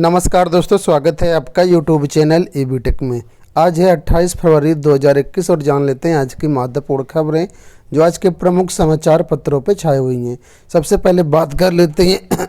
नमस्कार दोस्तों, स्वागत है आपका यूट्यूब चैनल एबीटेक में। आज है 28 फरवरी 2021 और जान लेते हैं आज की महत्वपूर्ण खबरें जो आज के प्रमुख समाचार पत्रों पर छाई हुई हैं। सबसे पहले बात कर लेते हैं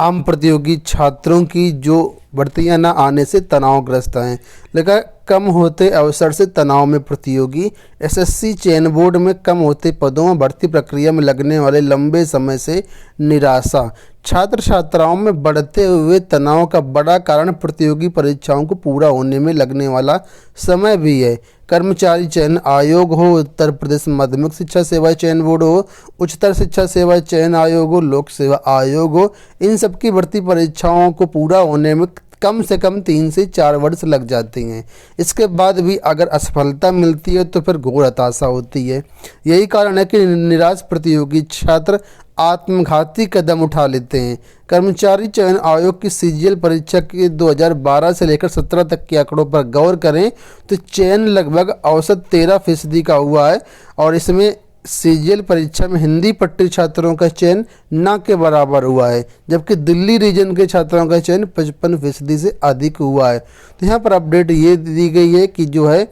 आम प्रतियोगी छात्रों की जो भर्तियां न आने से तनावग्रस्त हैं। लेकिन कम होते अवसर से तनाव में प्रतियोगी। एसएससी चयन बोर्ड में कम होते पदों में भर्ती प्रक्रिया में लगने वाले लंबे समय से निराशा। छात्र छात्राओं में बढ़ते हुए तनाव का बड़ा कारण प्रतियोगी परीक्षाओं को पूरा होने में लगने वाला समय भी है। कर्मचारी चयन आयोग हो, उत्तर प्रदेश माध्यमिक शिक्षा सेवा चयन बोर्ड हो, उच्चतर शिक्षा सेवा चयन आयोग हो, लोक सेवा आयोग हो, इन सबकी भर्ती परीक्षाओं को पूरा होने में कम से कम 3 से 4 वर्ष लग जाती हैं। इसके बाद भी अगर असफलता मिलती है तो फिर घोर हताशा होती है। यही कारण है कि निराश प्रतियोगी छात्र आत्मघाती कदम उठा लेते हैं। कर्मचारी चयन आयोग की सीजीएल परीक्षा के 2012 से लेकर 17 तक के आंकड़ों पर गौर करें तो चयन लगभग औसत 13% का हुआ है और इसमें सीजीएल परीक्षा में हिंदी पट्टी छात्रों का चयन न के बराबर हुआ है, जबकि दिल्ली रीजन के छात्रों का चयन 55% से अधिक हुआ है। तो यहाँ पर अपडेट ये दी गई है कि जो है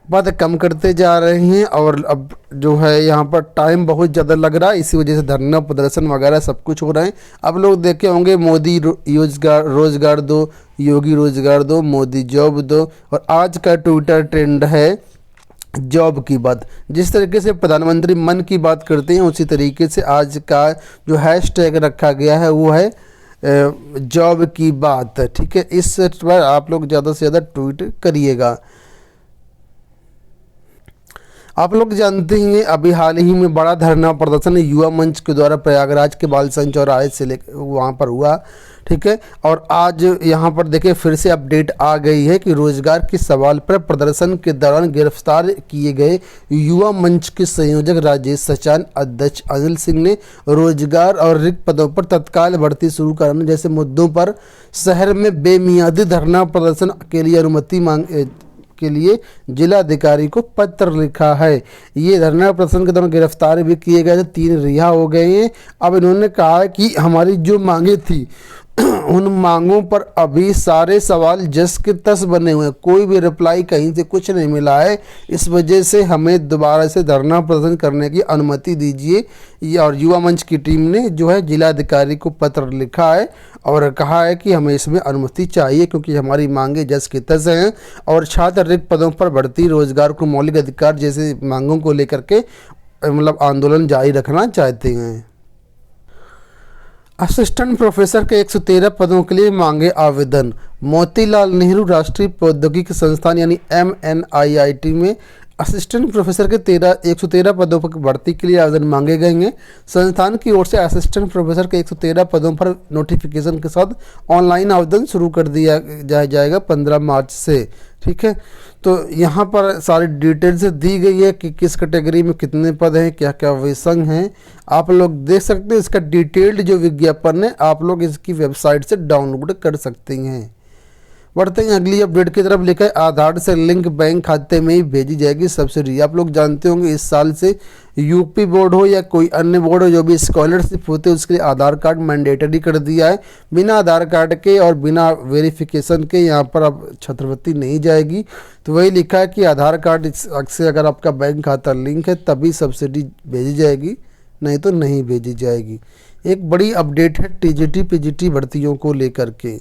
पद कम करते जा रहे हैं और अब जो है यहाँ पर टाइम बहुत ज़्यादा लग रहा है, इसी वजह से धरना प्रदर्शन वगैरह सब कुछ हो रहे हैं। अब लोग देखे होंगे मोदी रोजगार दो, योगी रोजगार दो, मोदी जॉब दो, और आज का ट्विटर ट्रेंड है जॉब की बात। जिस तरीके से प्रधानमंत्री मन की बात करते हैं उसी तरीके से आज का जो हैशटैग रखा गया है वो है जॉब की बात। ठीक है, इस पर आप लोग ज़्यादा से ज़्यादा ट्वीट करिएगा। आप लोग जानते हैं अभी हाल ही में बड़ा धरना प्रदर्शन युवा मंच के द्वारा प्रयागराज के बालसन चौराहे से लेकर वहाँ पर हुआ। ठीक है, और आज यहाँ पर देखिए फिर से अपडेट आ गई है कि रोजगार के सवाल पर प्रदर्शन के दौरान गिरफ्तार किए गए युवा मंच के संयोजक राजेश सचान, अध्यक्ष अनिल सिंह ने रोजगार और रिक्त पदों पर तत्काल भर्ती शुरू कराने जैसे मुद्दों पर शहर में बेमियादी धरना प्रदर्शन के लिए अनुमति के लिए जिलाधिकारी को पत्र लिखा है। ये धरना प्रदर्शन के दौरान गिरफ्तार भी किए गए थे, 3 रिहा हो गए हैं। अब इन्होंने कहा कि हमारी जो मांगे थी उन मांगों पर अभी सारे सवाल जस के तस बने हुए हैं, कोई भी रिप्लाई कहीं से कुछ नहीं मिला है। इस वजह से हमें दोबारा से धरना प्रदर्शन करने की अनुमति दीजिए। और युवा मंच की टीम ने जो है जिलाधिकारी को पत्र लिखा है और कहा है कि हमें इसमें अनुमति चाहिए क्योंकि हमारी मांगे जस के तस हैं और छात्र रिक्त पदों पर भर्ती, रोजगार को मौलिक अधिकार जैसे मांगों को लेकर के मतलब आंदोलन जारी रखना चाहते हैं। असिस्टेंट प्रोफेसर के 113 पदों के लिए मांगे आवेदन। मोतीलाल नेहरू राष्ट्रीय प्रौद्योगिकी संस्थान यानी MNIIT में असिस्टेंट प्रोफेसर के 113 पदों पर भर्ती के लिए आवेदन मांगे गए हैं। संस्थान की ओर से असिस्टेंट प्रोफेसर के 113 पदों पर नोटिफिकेशन के साथ ऑनलाइन आवेदन शुरू कर दिया जाएगा 15 मार्च से। ठीक है, तो यहाँ पर सारी डिटेल्स दी गई है कि किस कैटेगरी में कितने पद हैं, क्या क्या विषय हैं, आप लोग देख सकते हैं। इसका डिटेल्ड जो विज्ञापन है आप लोग इसकी वेबसाइट से डाउनलोड कर सकते हैं। बढ़ते हैं अगली अपडेट की तरफ। लेकर आधार से लिंक बैंक खाते में ही भेजी जाएगी सब्सिडी। आप लोग जानते होंगे इस साल से यूपी बोर्ड हो या कोई अन्य बोर्ड हो जो भी स्कॉलरशिप होते हैं उसके लिए आधार कार्ड मैंडेटरी कर दिया है। बिना आधार कार्ड के और बिना वेरिफिकेशन के यहाँ पर अब छात्रवृत्ति नहीं जाएगी। तो वही लिखा है कि आधार कार्ड से अगर आपका बैंक खाता लिंक है तभी सब्सिडी भेजी जाएगी, नहीं तो नहीं भेजी जाएगी। एक बड़ी अपडेट है टीजीटी पीजीटी भर्तियों को लेकर के।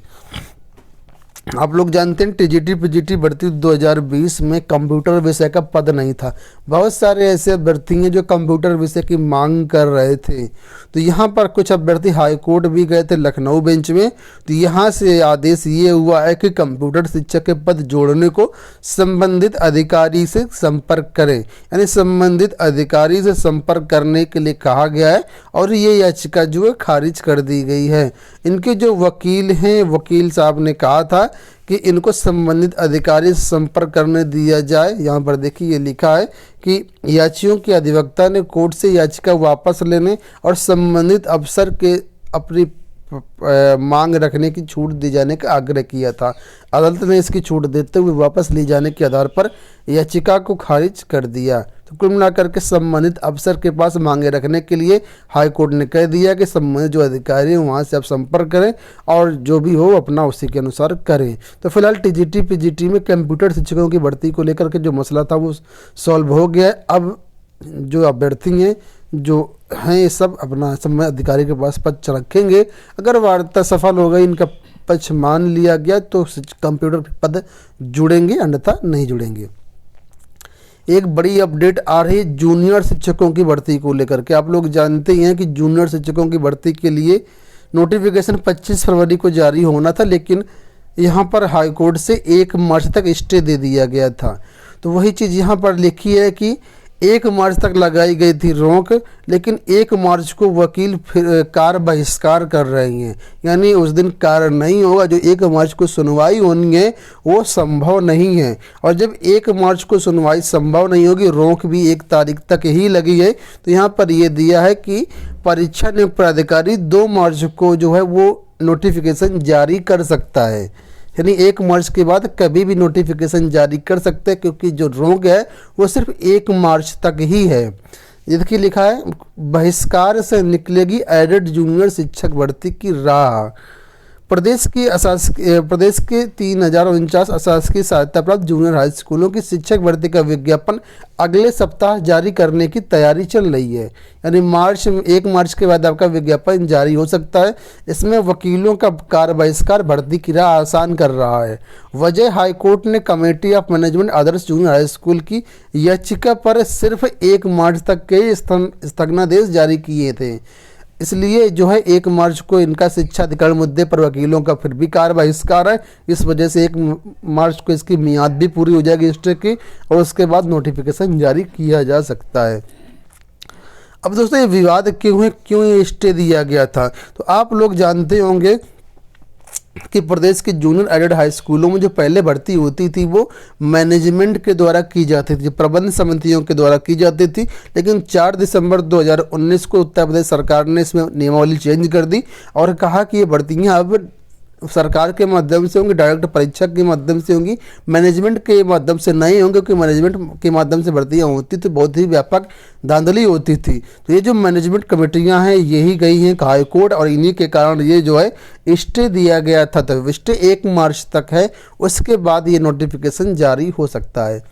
आप लोग जानते हैं टीजीटी पीजीटी भर्ती 2020 में कंप्यूटर विषय का पद नहीं था। बहुत सारे ऐसे अभ्यर्थी हैं जो कंप्यूटर विषय की मांग कर रहे थे। तो यहाँ पर कुछ अभ्यर्थी हाई कोर्ट भी गए थे लखनऊ बेंच में। तो यहाँ से आदेश ये हुआ है कि कंप्यूटर शिक्षक के पद जोड़ने को संबंधित अधिकारी से संपर्क करें, यानी संबंधित अधिकारी से संपर्क करने के लिए कहा गया है और ये याचिका जो है खारिज कर दी गई है। इनके जो वकील हैं, वकील साहब ने कहा था कि इनको संबंधित अधिकारी से संपर्क करने दिया जाए। यहाँ पर देखिए ये लिखा है कि याचियों के अधिवक्ता ने कोर्ट से याचिका वापस लेने और संबंधित अफसर के अपनी मांग रखने की छूट दी जाने का आग्रह किया था। अदालत ने इसकी छूट देते हुए वापस ली जाने के आधार पर याचिका को खारिज कर दिया। तो कुल मिलाकर के संबंधित अफसर के पास मांगे रखने के लिए हाई कोर्ट ने कह दिया कि संबंधित जो अधिकारी हैं वहाँ से आप संपर्क करें और जो भी हो अपना उसी के अनुसार करें। तो फिलहाल टीजीटी पीजीटी में कंप्यूटर शिक्षकों की भर्ती को लेकर के जो मसला था वो सॉल्व हो गया है। अब जो अभ्यर्थी हैं जो हैं ये सब अपना संबंधित अधिकारी के पास पक्ष रखेंगे। अगर वार्ता सफल हो गई, इनका पक्ष मान लिया गया तो कंप्यूटर के पद जुड़ेंगे, अन्यथा नहीं जुड़ेंगे। एक बड़ी अपडेट आ रही है जूनियर शिक्षकों की भर्ती को लेकर के। आप लोग जानते ही हैं कि जूनियर शिक्षकों की भर्ती के लिए नोटिफिकेशन 25 फरवरी को जारी होना था, लेकिन यहाँ पर हाई कोर्ट से 1 मार्च तक स्टे दे दिया गया था। तो वही चीज़ यहाँ पर लिखी है कि 1 मार्च तक लगाई गई थी रोक, लेकिन 1 मार्च को वकील फिर कार्य बहिष्कार कर रहे हैं, यानी उस दिन कार्य नहीं होगा। जो 1 मार्च को सुनवाई होनी है वो संभव नहीं है, और जब 1 मार्च को सुनवाई संभव नहीं होगी, रोक भी 1 तारीख तक ही लगी है। तो यहाँ पर ये दिया है कि परीक्षा नियुक्त प्राधिकारी 2 मार्च को जो है वो नोटिफिकेशन जारी कर सकता है, यानी 1 मार्च के बाद कभी भी नोटिफिकेशन जारी कर सकते हैं, क्योंकि जो रोक है वो सिर्फ 1 मार्च तक ही है। ये देखिए लिखा है बहिष्कार से निकलेगी एडेड जूनियर शिक्षक भर्ती की राह। प्रदेश के 3049 अशासकीय सहायता प्राप्त जूनियर हाई स्कूलों की शिक्षक भर्ती का विज्ञापन अगले सप्ताह जारी करने की तैयारी चल रही है, यानी 1 मार्च के बाद आपका विज्ञापन जारी हो सकता है। इसमें वकीलों का कार्य बहिष्कार भर्ती की राह आसान कर रहा है। वजह हाई कोर्ट ने committee of management Adarsh junior high school की याचिका पर सिर्फ 1 मार्च तक के स्थगनादेश जारी किए थे, इसलिए जो है 1 मार्च को इनका शिक्षा अधिकार मुद्दे पर वकीलों का फिर भी कार्य बहिष्कार है। इस वजह से 1 मार्च को इसकी मियाद भी पूरी हो जाएगी स्टे की, और उसके बाद नोटिफिकेशन जारी किया जा सकता है। अब दोस्तों ये विवाद क्यों ये स्टे दिया गया था, तो आप लोग जानते होंगे कि प्रदेश के जूनियर एडेड हाई स्कूलों में जो पहले भर्ती होती थी वो मैनेजमेंट के द्वारा की जाती थी, प्रबंध समितियों के द्वारा की जाती थी। लेकिन 4 दिसंबर 2019 को उत्तर प्रदेश सरकार ने इसमें नियमावली चेंज कर दी और कहा कि ये भर्तियां अब सरकार के माध्यम से होंगी, डायरेक्ट परीक्षा के माध्यम से होंगी, मैनेजमेंट के माध्यम से नहीं होंगे, क्योंकि मैनेजमेंट के माध्यम से भर्तियां होती तो बहुत ही व्यापक धांधली होती थी। तो ये जो मैनेजमेंट कमेटियां हैं यही गई हैं हाई कोर्ट, और इन्हीं के कारण ये जो है स्टे दिया गया था। तो स्टे 1 मार्च तक है, उसके बाद ये नोटिफिकेशन जारी हो सकता है।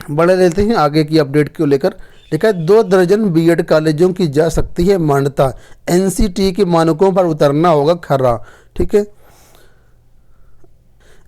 बढ़े रहते हैं आगे की अपडेट को लेकर। लिखा है 2 दर्जन बीएड कॉलेजों की जा सकती है मान्यता, एनसीटी के मानकों पर उतरना होगा खरा। ठीक है,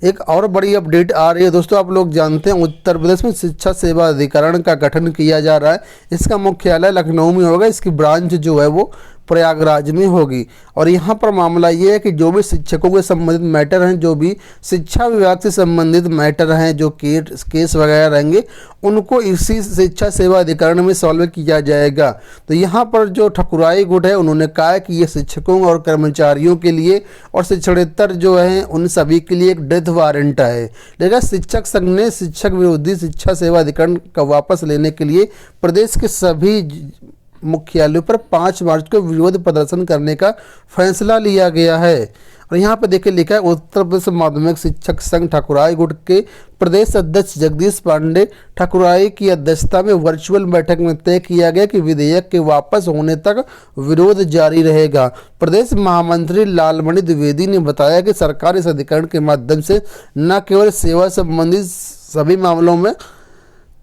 एक और बड़ी अपडेट आ रही है दोस्तों। आप लोग जानते हैं उत्तर प्रदेश में शिक्षा सेवा अधिकरण का गठन किया जा रहा है। इसका मुख्यालय लखनऊ में होगा, इसकी ब्रांच जो है वो प्रयागराज में होगी। और यहाँ पर मामला ये है कि जो भी शिक्षकों के संबंधित मैटर हैं, जो भी शिक्षा विभाग से संबंधित मैटर हैं, जो केस वगैरह रहेंगे, उनको इसी शिक्षा सेवा अधिकरण में सॉल्व किया जाएगा। तो यहाँ पर जो ठकुराई गुट है उन्होंने कहा है कि ये शिक्षकों और कर्मचारियों के लिए और शिक्षणेतर जो है उन सभी के लिए एक डेथ वारंट है। लेकिन शिक्षक संघ ने शिक्षक विरोधी शिक्षा सेवा अधिकरण का वापस लेने के लिए प्रदेश के सभी मुख्यालयों पर 5 मार्च को विरोध प्रदर्शन करने का फैसला लिया गया है। और यहाँ पर देखिए लिखा है उत्तर प्रदेश माध्यमिक शिक्षक संघ ठकुराई गुट के प्रदेश अध्यक्ष जगदीश पांडे ठकुराई की अध्यक्षता में वर्चुअल बैठक में तय किया गया कि विधेयक के वापस होने तक विरोध जारी रहेगा। प्रदेश महामंत्री लालमणि द्विवेदी ने बताया कि सरकार इस अधिकरण के माध्यम से न केवल सेवा संबंधित सभी मामलों में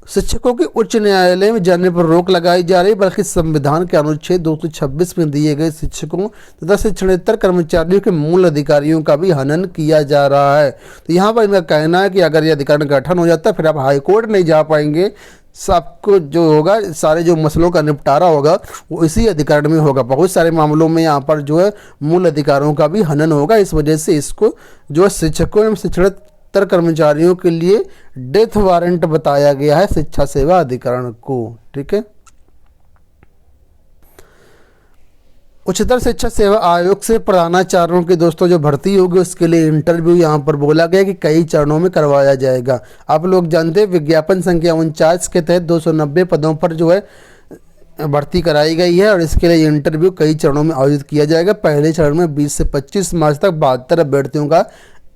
शिक्षकों के उच्च न्यायालय में जाने पर रोक लगाई जा रही, बल्कि संविधान के अनुच्छेद 226 में दिए गए शिक्षकों तथा शिक्षणेतर कर्मचारियों के मूल अधिकारियों का भी हनन किया जा रहा है। तो यहाँ पर इनका कहना है कि अगर यह अधिकरण गठन हो जाता है फिर आप हाई कोर्ट नहीं जा पाएंगे, सबको जो होगा सारे जो मसलों का निपटारा होगा वो इसी अधिकरण में होगा। बहुत सारे मामलों में यहाँ पर जो है मूल अधिकारों का भी हनन होगा। इस वजह से इसको जो है शिक्षकों एवं शिक्षणेतर कर्मचारियों के लिए डेथ वारंट बताया गया है शिक्षा सेवा अधिकरण को। ठीक है, उच्चतर शिक्षा सेवा आयोग से प्रधानाचार्यों की दोस्तों जो भर्ती होगी उसके लिए इंटरव्यू यहाँ पर बोला गया कि कई चरणों में करवाया जाएगा। आप लोग जानते हैं विज्ञापन संख्या 49 के तहत 290 पदों पर जो है भर्ती कराई गई है, और इसके लिए इंटरव्यू कई चरणों में आयोजित किया जाएगा। पहले चरण में 20 से 25 मार्च तक 72 अभ्यर्थियों का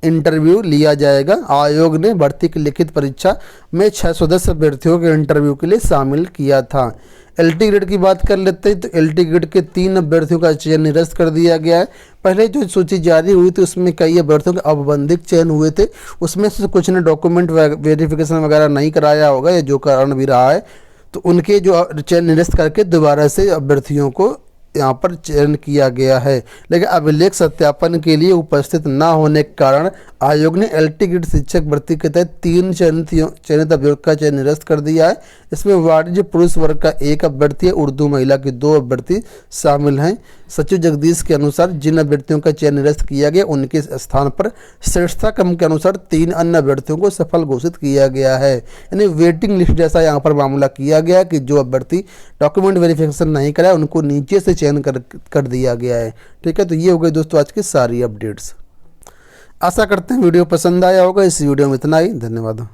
इंटरव्यू लिया जाएगा। आयोग ने भर्ती की लिखित परीक्षा में 610 अभ्यर्थियों के इंटरव्यू के लिए शामिल किया था। एलटी ग्रेड की बात कर लेते हैं तो एलटी ग्रेड के 3 अभ्यर्थियों का चयन निरस्त कर दिया गया है। पहले जो सूची जारी हुई थी उसमें कई अभ्यर्थियों के औपबंधिक चयन हुए थे, उसमें से कुछ ने डॉक्यूमेंट वेरिफिकेशन वगैरह नहीं कराया होगा या जो कारण भी रहा है, तो उनके जो चयन निरस्त करके दोबारा से अभ्यर्थियों को यहाँ पर चयन किया गया है। लेकिन अभिलेख सत्यापन के लिए उपस्थित न होने के कारण आयोग ने एलटी ग्रेड शिक्षक भर्ती के तहत 3 चयनित अभ्यर्थियों का चयन निरस्त कर दिया है। इसमें वाणिज्य पुरुष वर्ग का 1 अभ्यर्थी है, उर्दू महिला के 2 अभ्यर्थी शामिल हैं। सचिव जगदीश के अनुसार जिन अभ्यर्थियों का चयन निरस्त किया गया उनके स्थान पर श्रेष्ठता क्रम के अनुसार 3 अन्य अभ्यर्थियों को सफल घोषित किया गया है। यानी वेटिंग लिस्ट जैसा यहाँ पर मामला किया गया कि जो अभ्यर्थी डॉक्यूमेंट वेरिफिकेशन नहीं कराया उनको नीचे से चयन कर दिया गया है। ठीक है, तो ये हो गई दोस्तों आज की सारी अपडेट्स। आशा करते हैं वीडियो पसंद आया होगा। इस वीडियो में इतना ही, धन्यवाद।